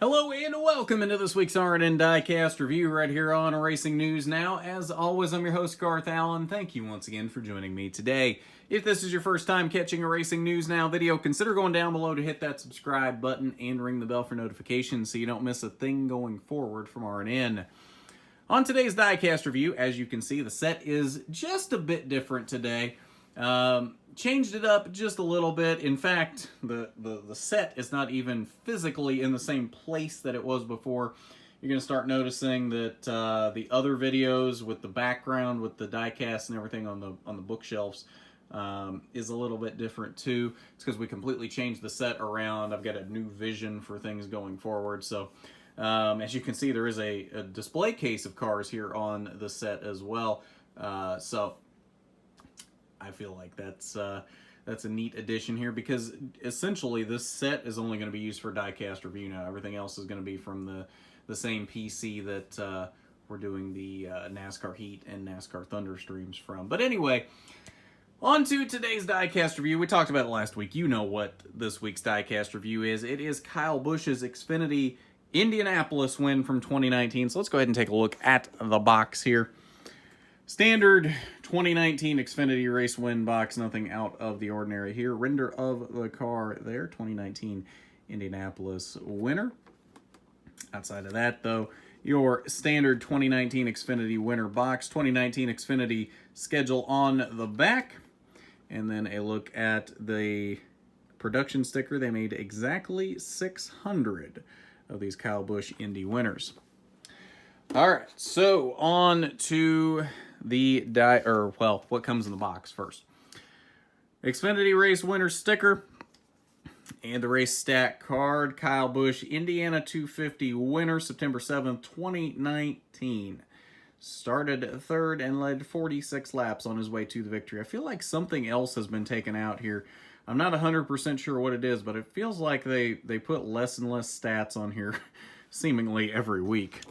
Hello and welcome into this week's RNN Diecast review right here on Racing News Now. As always, I'm your host, Garth Allen. Thank you once again for joining me today. If this is your first time catching a Racing News Now video, consider going down below to hit that subscribe button and ring the bell for notifications so you don't miss a thing going forward from RNN. On today's Diecast review, as you can see, the set is just a bit different today. Changed it up just a little bit. In fact, the set is not even physically in the same place that it was before. You're going to start noticing that the other videos with the background, with the diecast and everything on the bookshelves is a little bit different too. It's because we completely changed the set around. I've got a new vision for things going forward. So as you can see, there is a display case of cars here on the set as well. So I feel like that's a neat addition here because essentially this set is only going to be used for diecast review now. Everything else is going to be from the same PC that we're doing the NASCAR Heat and NASCAR Thunder streams from. But anyway, on to today's diecast review. We talked about it last week. You know what this week's diecast review is. It is Kyle Busch's Xfinity Indianapolis win from 2019. So let's go ahead and take a look at the box here. Standard 2019 Xfinity race win box, nothing out of the ordinary here. Render of the car there, 2019 Indianapolis winner. Outside of that, though, your standard 2019 Xfinity winner box, 2019 Xfinity schedule on the back, and then a look at the production sticker. They made exactly 600 of these Kyle Busch Indy winners. All right, so on to what comes in the box first. Xfinity race winner sticker and the race stat card. Kyle Busch, Indiana 250 winner, September 7th, 2019. Started third and led 46 laps on his way to the victory. I feel like something else has been taken out here. I'm not 100% sure what it is, but it feels like they put less and less stats on here seemingly every week.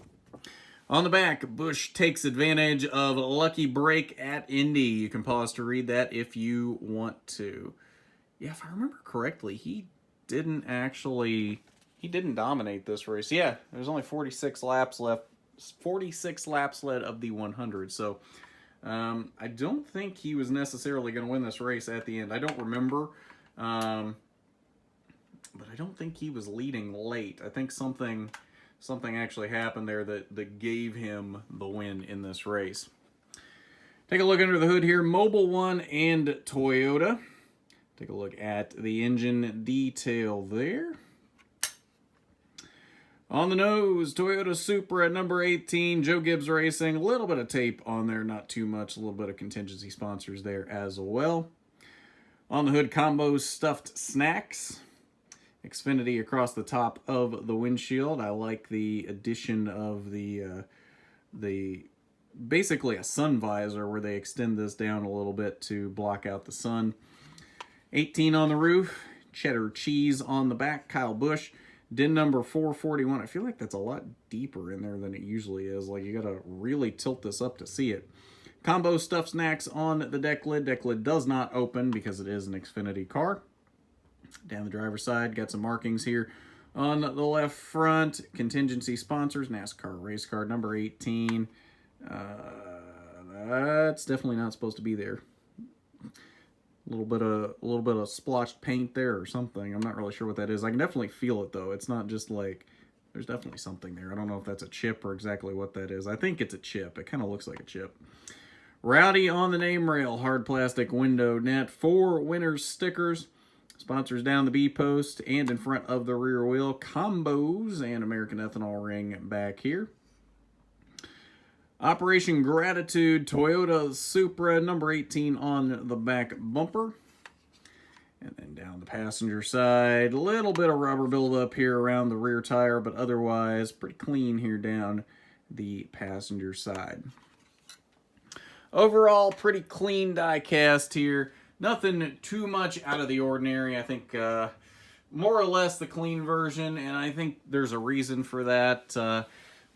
On the back, Busch takes advantage of lucky break at Indy. You can pause to read that if you want to. Yeah, if I remember correctly, he didn't dominate this race. Yeah, there's only 46 laps left. 46 laps led of the 100. So I don't think he was necessarily going to win this race at the end. I don't remember. But I don't think he was leading late. I think something actually happened there that gave him the win in this race. Take a look under the hood here. Mobil 1 and Toyota. Take a look at the engine detail there. On the nose, Toyota Supra at number 18, Joe Gibbs Racing. A little bit of tape on there, not too much. A little bit of contingency sponsors there as well. On the hood, Combo Stuffed Snacks. Xfinity across the top of the windshield. I like the addition of the basically a sun visor where they extend this down a little bit to block out the sun. 18 on the roof, cheddar cheese on the back, Kyle Busch. DIN number 441. I feel like that's a lot deeper in there than it usually is. Like, you gotta really tilt this up to see it. Combo Stuffed Snacks on the deck lid. Deck lid does not open because it is an Xfinity car. Down the driver's side, got some markings here. On the left front, contingency sponsors, NASCAR race car number 18. That's definitely not supposed to be there. A little bit of splotched paint there or something. I'm not really sure what that is. I can definitely feel it though. It's not just like, there's definitely something there. I don't know if that's a chip or exactly what that is. I think it's a chip. It kind of looks like a chip. Rowdy on the name rail, hard plastic window net, 4 winners stickers. Sponsors down the B post and in front of the rear wheel. Combos and American Ethanol ring back here. Operation Gratitude, Toyota Supra, number 18 on the back bumper. And then down the passenger side, a little bit of rubber buildup here around the rear tire, but otherwise pretty clean here down the passenger side. Overall, pretty clean die cast here. Nothing too much out of the ordinary. I think more or less the clean version, and I think there's a reason for that.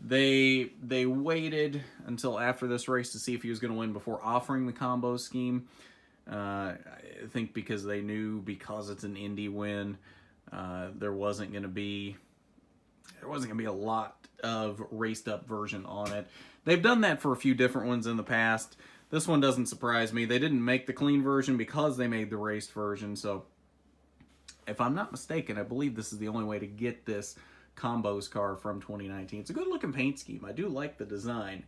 They waited until after this race to see if he was going to win before offering the combo scheme. I think because they knew because it's an Indy win, there wasn't going to be there wasn't going to be a lot of raced up version on it. They've done that for a few different ones in the past. This one doesn't surprise me. They didn't make the clean version because they made the raced version. So if I'm not mistaken, I believe this is the only way to get this Combos car from 2019. It's a good looking paint scheme. I do like the design.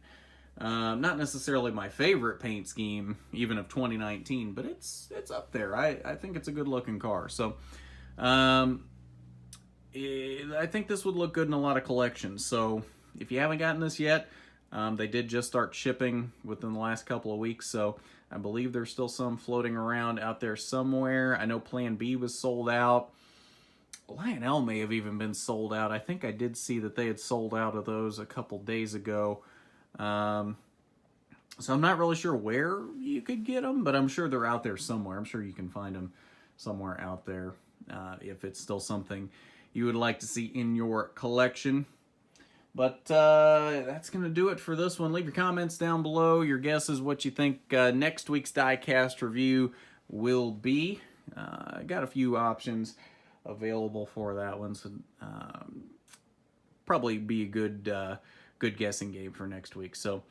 Not necessarily my favorite paint scheme, even of 2019, but it's up there. I think it's a good looking car. So I think this would look good in a lot of collections. So if you haven't gotten this yet, they did just start shipping within the last couple of weeks. So I believe there's still some floating around out there somewhere. I know Plan B was sold out. Lionel may have even been sold out. I think I did see that they had sold out of those a couple days ago. So I'm not really sure where you could get them, but I'm sure they're out there somewhere. I'm sure you can find them somewhere out there if it's still something you would like to see in your collection. But that's going to do it for this one. Leave your comments down below. Your guesses what you think next week's Diecast review will be. I got a few options available for that one, so probably be a good guessing game for next week. So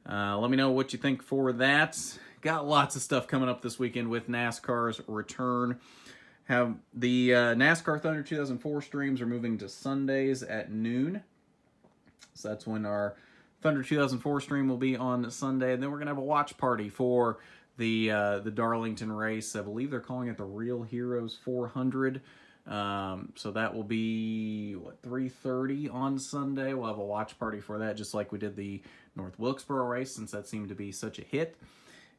let me know what you think for that. Got lots of stuff coming up this weekend with NASCAR's return. Have the NASCAR Thunder 2004 streams are moving to Sundays at noon. So that's when our Thunder 2004 stream will be on Sunday. And then we're going to have a watch party for the Darlington race. I believe they're calling it the Real Heroes 400. So that will be, 3:30 on Sunday. We'll have a watch party for that, just like we did the North Wilkesboro race, since that seemed to be such a hit.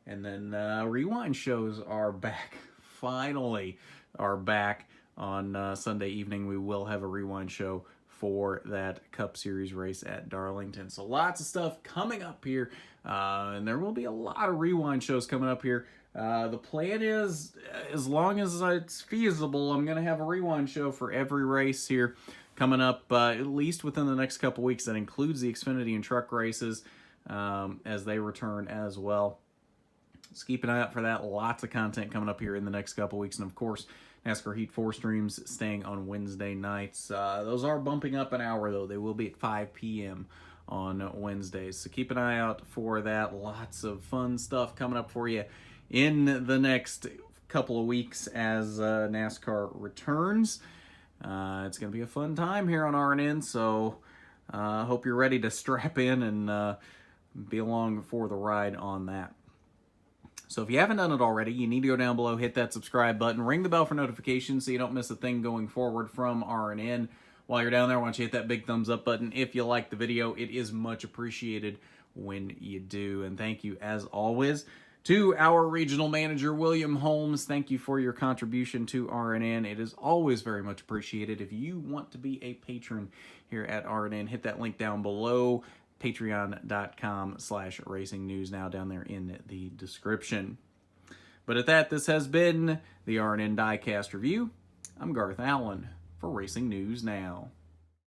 And then rewind shows are back. Finally are back on Sunday evening. We will have a rewind show for that Cup Series race at Darlington. So lots of stuff coming up here, and there will be a lot of rewind shows coming up here. The plan is, as long as it's feasible, I'm going to have a rewind show for every race here coming up, at least within the next couple weeks. That includes the Xfinity and truck races as they return as well. So keep an eye out for that. Lots of content coming up here in the next couple weeks. And of course, NASCAR Heat 4 streams staying on Wednesday nights. Those are bumping up an hour, though. They will be at 5 p.m. on Wednesdays. So keep an eye out for that. Lots of fun stuff coming up for you in the next couple of weeks as NASCAR returns. It's going to be a fun time here on RNN, so I hope you're ready to strap in and be along for the ride on that. So if you haven't done it already, you need to go down below, hit that subscribe button, ring the bell for notifications so you don't miss a thing going forward from RNN. While you're down there, I want you to hit that big thumbs up button if you like the video. It is much appreciated when you do. And thank you, as always, to our regional manager, William Holmes. Thank you for your contribution to RNN. It is always very much appreciated. If you want to be a patron here at RNN, hit that link down below, patreon.com/racingnewsnow down there in the description. But at that, this has been the RNN Diecast Review. I'm Garth Allen for Racing News Now.